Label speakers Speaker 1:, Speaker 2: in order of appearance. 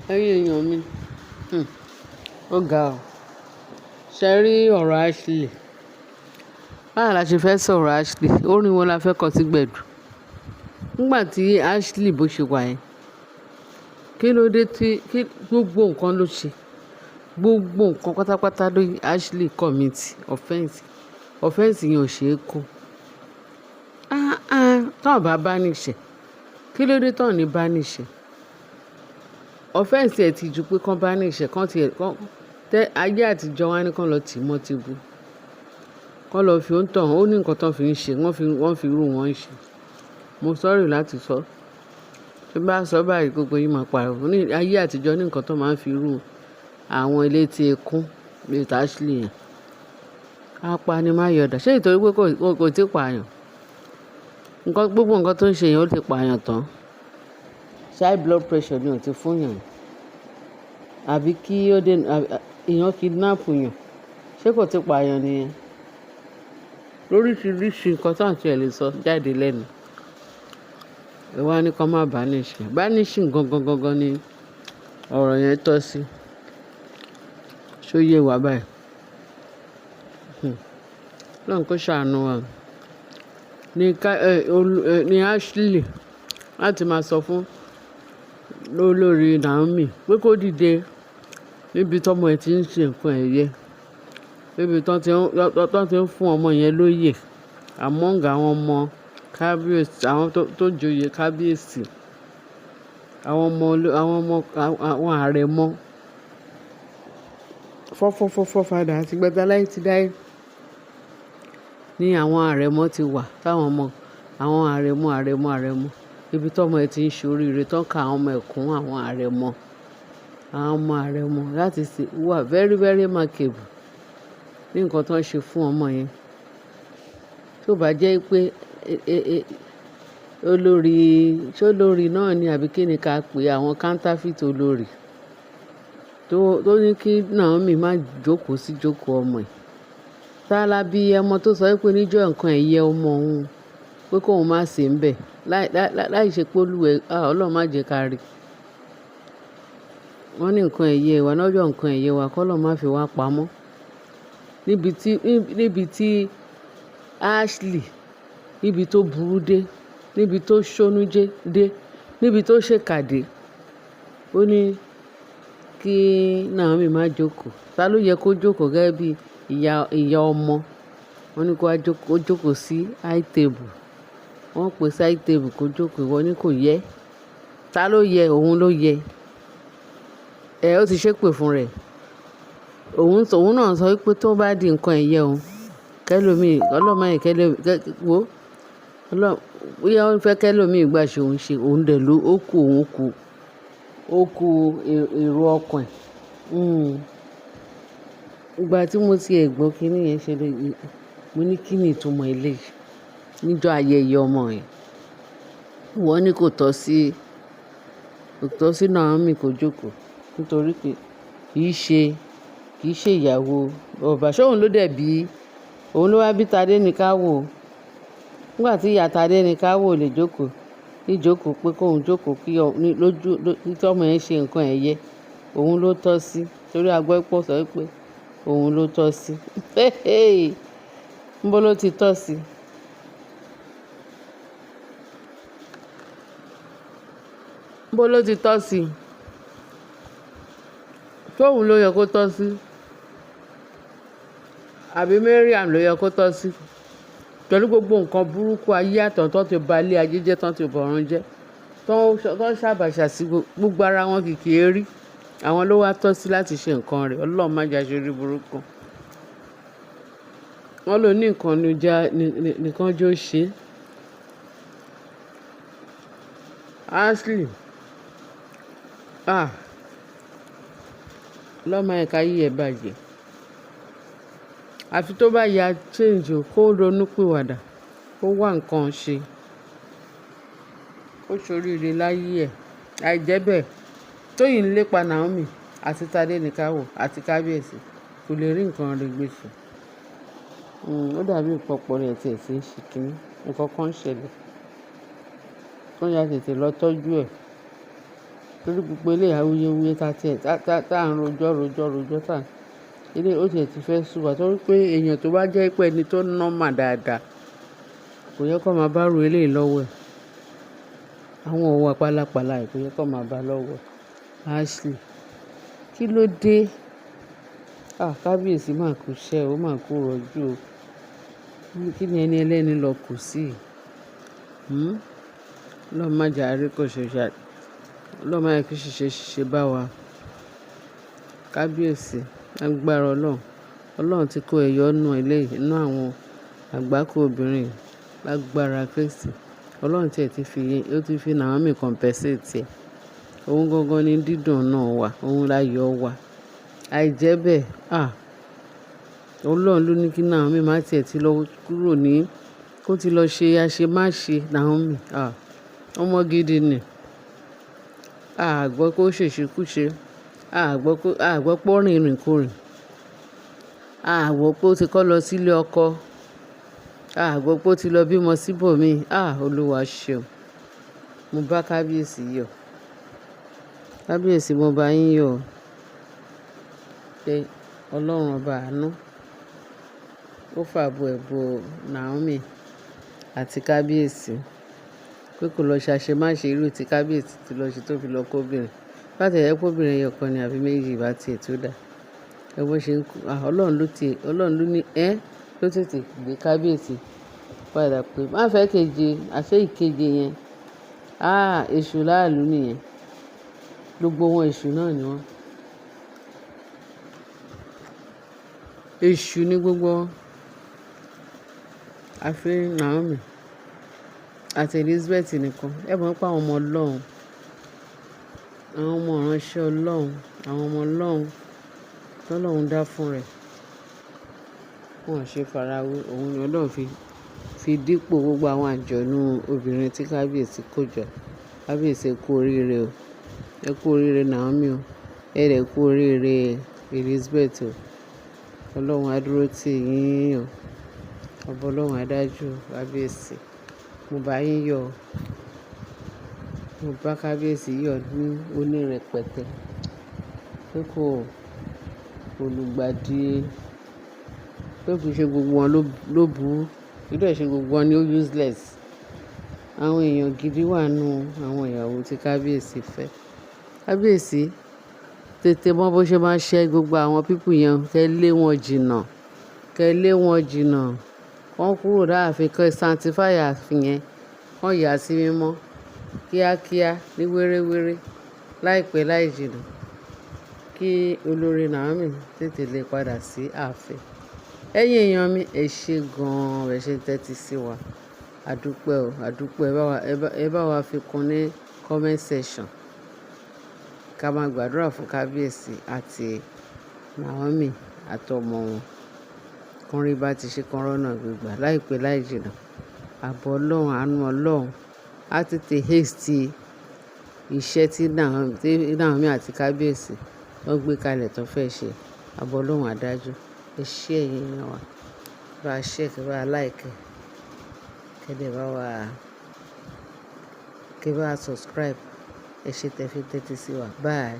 Speaker 1: Ẹ̀yin èèyàn mi, ó ga ọ. Ṣé rí ọ̀rọ̀ Ashley? Báwo la ṣe fẹ́ sọ̀rọ̀ Ashley? Orin wo la fẹ́ kọ sí gbẹ̀du? Nígbà tí Ashley bó ṣe wà yẹn, kí ló dé tí gbogbo nǹkan ló ṣe? Gbogbo nǹkan pátápátá ló Ashley commit offence. Offence yẹn ò ṣe é kó. Tán bá bá níṣẹ́, kí ló dé tán ní bá níṣẹ́? Offence ẹ̀ ti ju pé kán bá níṣẹ́, kán ti ẹ̀ kán tẹ́ ayé àtijọ́ wá ní kán lọ tì mọ́ ti bu. Kán lọ fi òǹtàn, ó ní nǹkan tán fi ń ṣe, wọ́n fi irú wọn ṣe. Mo sorry láti sọ. Tí bá sọ báyìí gbogbo yín máa pariwo. Ní ayé àtijọ́ ní nǹkan tán máa ń fi irú àwọn elétí ekún bíi ti Ashley yẹn. Apanimáyọ̀dà. Ṣé ìtorí pé kò tí pààyàn? Gbogbo nǹkan tó ń ṣe yẹn ó ti pààyàn tán. High blood pressure ni ò ti fún yàn. Àbí kí ó dé èèyàn kidnap yàn. Ṣé kò ti pààyàn nìyẹn? Lóríṣiríṣi nǹkan tí àǹtí ẹ̀ lè sọ jáde lẹ́nu. Ẹ wá ní kán má banish. Banishing gangan ni ọ̀rọ̀ yẹn tọ́ sí. Ṣó yé wa báyìí? Ọlọ́run kó ṣàánú wa. Ní Ashley láti máa sọ fún olórí Naomi pé kó dìde níbi tọ́mọ ẹ̀ ti ń ṣe nǹkan ẹ̀yẹ. Níbi tán ti ń fún ọmọ yẹn lóyè among àwọn ọmọ kábíyèsí, àwọn tó joyè kábíyèsí, àwọn àrẹ̀mọ. Fọ́fádà àti gbẹ̀tà láì ti dáyé ní àwọn àrẹ̀mọ ti wà táwọn àwọn àrẹ̀mọ. Ibi tọ́mọ ẹ̀ ti ń ṣe oríire tán ká àwọn ọmọ ẹ̀ kún àwọn àrẹ̀mọ. Àwọn ọmọ àrẹ̀mọ láti ṣe wà very very remarkable ní nǹkan tó ń ṣe fún ọmọ yẹn. Tó bá jẹ́ pé olórí náà ni àbí kí ni ká pè àwọn counterfeit olórí tó ní kí Naomi má jókòó sí jókòó ọmọ ẹ̀. Tálá bí ọmọ tó sọ pé níjọ́ nǹkan ẹ̀yẹ ọmọ òun pé kóun má ṣe ń bẹ̀ láì ṣe pé Ọlọ́run má jẹ́ ká rí. Wọ́n ní nǹkan ẹ̀yẹ wa lọ́jọ́ nǹkan ẹ̀yẹ wa kọ́ Ọlọ́run má fi wá pamọ́. Níbi tí Ashley níbi tó burú dé, níbi tó ṣónú dé, níbi tó ṣèkà dé, ó ní kí Naomi má jókòó. Ta ló yẹ kó jókòó gẹ́gẹ́ bí ìyá ọmọ? Wọ́n ní kó jókòó sí high table. Wọ́n pè sí high table kó jókòó, ìwọ ní kò yẹ. Ta ló yẹ? Òun ló yẹ. Ó ti ṣépè fún rẹ̀. Òun náà sọ wípé tó bá di nǹkan ẹ̀yẹ òun, kẹ́lòmíì, Ọlọ́run máa yẹ bóyá ó fẹ́ kẹ́lòmíì gbà ṣe òun ṣe, òun dẹ̀ ló ó kú èrò ọkàn ẹ̀. Ìgbà tí mo ti ẹ̀ gbọ́ kíní yẹn ṣẹlẹ̀, mo ní kí ni ìtumọ̀ eléyìí níjọ́ ayẹyẹ ọmọ yẹn. Wọ́n ní kò tọ́ sí Naomi kó jókòó nítorí pé kì í ṣe ìyàwó ọba. Ṣé òun ló dẹ̀ bí? Òun ló wá bí Tadé ní ká wò. Nígbà tí ìyá Tadé ní ká wò lè jókòó, ìjókòó pé kóun jókòó kí tọ́mọ yẹn ṣe nǹkan ẹ̀yẹ, òun ló tọ́ sí. Torí a gbọ́ pé ó sọ pé òun ló tọ́ sí. Níbo ló ti tọ́ sí? Níbo ló ti tọ́ sí? Tóun ló yẹ kó tọ́ sí? Àbí Mariam ló yẹ kó tọ́ sí? Pẹ̀lú gbogbo nǹkan burúkú ayé àtọ̀tọ̀ ti ba ilé ayé jẹ́, tán ti bọ̀run jẹ́, tán ṣàbàṣà sí gbogbo ara wọn kìkì erí. Àwọn ló wá tọ́ sí láti ṣe nǹkan rẹ̀. Ọlọ́run má jẹ́ a ṣe orí burúkú. Wọ́n lò ní nǹkan nìkan jó ṣe. Ashley, lọ́mọ ẹ̀ka yí ẹ̀ bàjẹ́. Àfi tó bá ya change kó ronú pìwàdà, kó wá nǹkan ṣe. Ó ṣoríire láyé ẹ̀. Àìjẹ́ bẹ́ẹ̀, Tóyìn ń lépa Naomi àti Tadé ní ká wò àti kábíyèsí kò lè rí nǹkan rẹ̀ gbé ṣe. Ó dàbí ìpọ̀pọ̀ rẹ̀ tí ẹ̀ sì ń ṣe kínní. Nǹkan kan ń ṣẹlẹ̀. Wọ́n ya tètè lọ tọ́jú ẹ̀. torí gbogbo eléyìí awuyewuye tá à ń rojọ́ tá ilé ó tiẹ̀ ti fẹ́ sú wa torí pé èèyàn tó bá jẹ́ pé ẹni tó normal dáadáa kò yẹ kó máa bá ru eléyìí lọ́wọ́ ẹ̀. Àwọn ọ̀wà pálapàla kò yẹ kó máa bá lọ́wọ́ ẹ̀. Ashley, kí ló dé? Kábíyèsí máa kú iṣẹ́ ó máa kú rọ̀jú o. Kí ni ẹni ẹlẹ́ni lọ kù sí? Ọlọ́run má jẹ́ àrí kò ṣoṣà. Ọlọ́run má jẹ́ kí ṣiṣẹ́ bá wa. Kábíyèsí agbára Ọlọ́run. Ọlọ́run ti kó ẹ̀yọ́ nù eléyìí nínú àwọn àgbákò obìnrin lágbára Kristi. Ọlọ́run tiẹ̀ ti fi Naomi compensate ẹ̀. Òun gangan ni dídùn náà wà. Òun láyọ̀ wà. Àìjẹ́ bẹ́ẹ̀, Ọlọ́run ló ní kí Naomi má tiẹ̀ ti lọ kúrò ní kó ti lọ ṣe àṣemáṣe Naomi. Ọmọ gidi ni. A gbọ́ kó ṣèṣekúṣe. A gbọ́ pé ó rìn ìrìnkúrìn. A gbọ́ pé ó ti kọ́ lọ sílé ọkọ. A gbọ́ pé ó ti lọ bímọ síbòmíì. Olúwa ṣeun. Mo bá kábíyèsí yọ̀. Kábíyèsí mo bá yín yọ̀. Pé Ọlọ́run ọba àánú ó fàbọ̀ ẹ̀bọ̀ Naomi àti kábíyèsí pé kò lọ ṣàṣemáṣe irú tí kábíyèsí ti lọ ṣe tó fi lọ kóbìnrin. Láti ẹ̀yẹ́ kóbìnrin ẹyọ kan ni àbí méjì bá tiẹ̀ tó dà. Ẹ bó ṣe ń kú. Ọlọ́run ló ní ló tètè gbé kábíyèsí padà pé má fẹ́ keje àṣẹ ìkeje yẹn. Èṣù láàlú nìyẹn. Gbogbo wọn èṣù náà ni wọ́n. Èṣù ní gbogbo wọn. Àfi Naomi àti Elizabeth nìkan. Ẹ mọ̀ pé àwọn ọmọ Ọlọ́run, àwọn ọmọ ìránṣẹ́ Ọlọ́run, àwọn ọmọ Ọlọ́run tọ́lọ́run dá fún rẹ̀. Wọ́n ṣe farawé. Òun ni Ọlọ́run fi dípò gbogbo àwọn àjọ̀nú obìnrin tí kábíyèsí kó jọ. Kábíyèsí ẹ kú oríire o. Ẹ kú oríire Naomi o. Ẹ dẹ̀ kú oríire Elizabeth o. Ọlọ́run á dúró tì yín o. Ọba Ọlọ́run á dájú kábíyèsí. Mo bá yín yọ̀. Mo bá kábíyèsí yọ̀ ní onírẹ̀pẹ̀tẹ̀. Pé kò olùgbàdì pé kì í ṣe gbogbo wọn ló burú. Kì í dẹ̀ ṣe gbogbo wọn ni ó useless. Àwọn èèyàn gidi wà nù àwọn ìyàwó tí kábíyèsí fẹ́. Kábíyèsí tètè mọ bó ṣe máa ṣe gbogbo àwọn pípù yẹn. Kẹ́ lé wọn jìnnà. Wọ́n kúrò láàfin kẹ́ sanctify ààfin yẹn. Wọ́n yà sí mímọ́ kíákíá ní wéréwéré láìpẹ́ láì jìnnà kí olórí Naomi tètè lè padà sí ààfin. Ẹ̀yin èèyàn mi ẹ ṣé gan-an ẹ ṣé tẹ́tí sí wa. Àdúpẹ́ o, àdúpẹ́. Ẹ bá wa fi kún ní comment section. Ká máa gbàdúrà fún kábíyèsí àti Naomi àtọmọ wọn. Kọ́nrí bá ti ṣe kán rọ́nà gbígbà láìpẹ́ láì jìnnà. Ààbọ̀ Ọlọ́run, àánú Ọlọ́run á tètè haste iṣẹ́ tí Naomi àti kábíyèsí wọ́n gbé kalẹ̀ tó fẹ́ ṣe. Ààbọ̀ Ọlọ́run á dájú. Ẹ ṣé ẹ̀yin èèyàn wa. Bá a share, kẹ́ bá a like, kẹ́ bá a subscribe. Ẹ ṣé tẹ́ fi tẹ́tí sí wa. Bye.